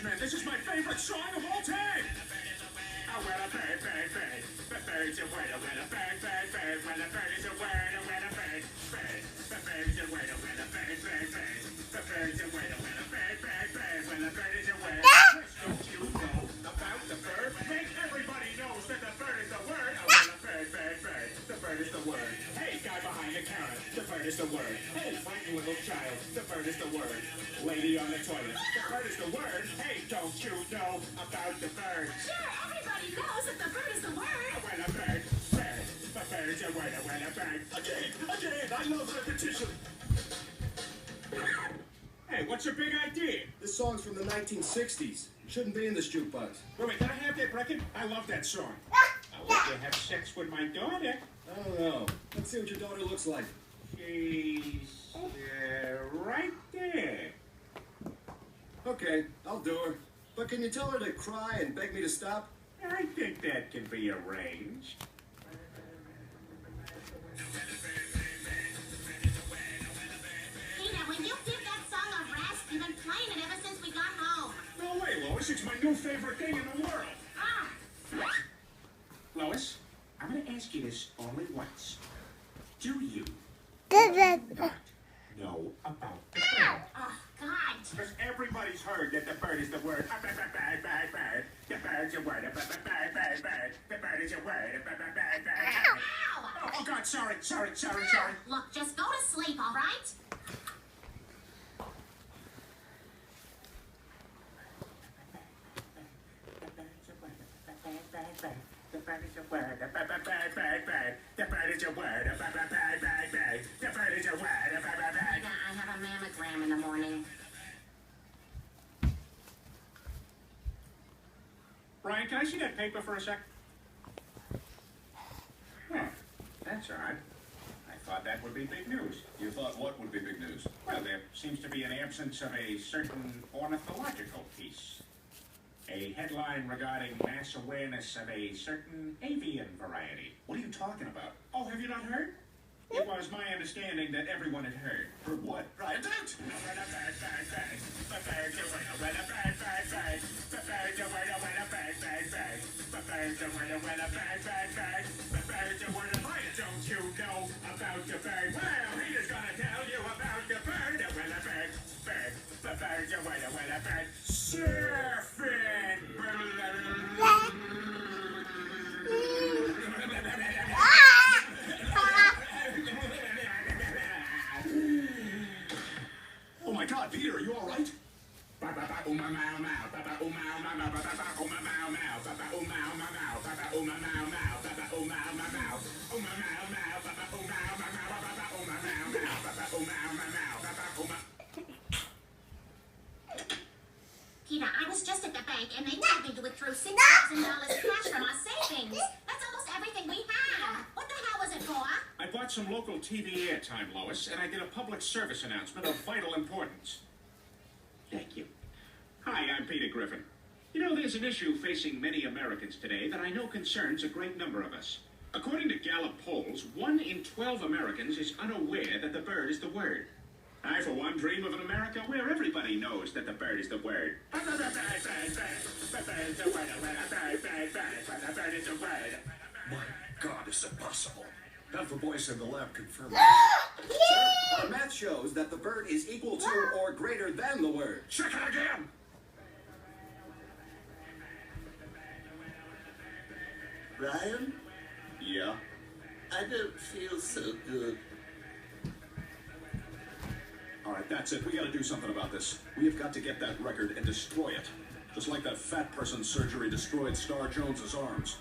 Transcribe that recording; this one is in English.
Englishmen. This is my favorite song of all time. Oh, well, a bird, bird, bird. The bird's a word, well, a bird, bird, bird. Well, a bird is a word, well, a bird, bird. The bird's a word, well, a bird, bird, bird. The bird's a word, well, a bird, bird, bird. Well, a bird is a word. Don't you know about the bird? Make everybody knows that the bird is the word. Oh, well, a bird, bird, bird. The bird is the word. Hey, guy behind the counter. The bird is the word. Hey, frightened little child. The bird is the word. Lady on the toilet. The bird is the word. Hey, don't you know about the bird? Sure, everybody knows that the bird is the word. When a bird, bird, the bird's a word. When a bird. Again, I love repetition. Hey, what's your big idea? This song's from the 1960s. Shouldn't be in this jukebox. Wait, can I have that record? I love that song. I'll let you have sex with my daughter. I don't know. Let's see what your daughter looks like. She's right there. Okay, I'll do her. But can you tell her to cry and beg me to stop? I think that can be arranged. Hey, now, when you give that song a rest, you've been playing it ever since we got home. No way, Lois. It's my new favorite thing in the world. Ah, Lois, I'm going to ask you this only once. Do you not know about the bird? oh, God. Because everybody's heard that the bird is the word. Bird, bird, bird, bird. The bird's a word. Bird, bird, bird, bird. The bird is a word. Bird, bird, bird, bird. Ow! Oh, God, sorry. Look, just go to sleep, all right? The bird is a word. The bird is a word. The bird is a word. Yeah, I have a mammogram in the morning. Brian, can I see that paper for a sec? Huh, that's odd. I thought that would be big news. You thought what would be big news? Well, there seems to be an absence of a certain ornithological piece. A headline regarding mass awareness of a certain avian variety. What are you talking about? Oh, have you not heard? It was my understanding that everyone had heard. Heard what? Right, don't. Don't you know about the bird? Well, Peter's gonna tell you about the bird. The bird's a bird. Surfing. Oh my God, Peter, are you all right? Peter, I was just at the bank, and they told me to withdraw $6,000 cash from our savings. That's almost everything we have. What the hell was it for? I bought some local TV airtime, Lois, and I did a public service announcement of vital importance. Thank you. Hi, I'm Peter Griffin. You know, there's an issue facing many Americans today that I know concerns a great number of us. According to Gallup polls, 1 in 12 Americans is unaware that the bird is the word. I, for one, dream of an America where everybody knows that the bird is the word. The bird is the word. The bird is the word. My God, is it possible? Dr. Boyce in the lab confirmed. Sir, our math shows that the bird is equal to or greater than the word. Check it again. Brian, Yeah? I don't feel so good. All right, that's it. We got to do something about this. We have got to get that record and destroy it. Just like that fat person's surgery destroyed Star Jones's arms.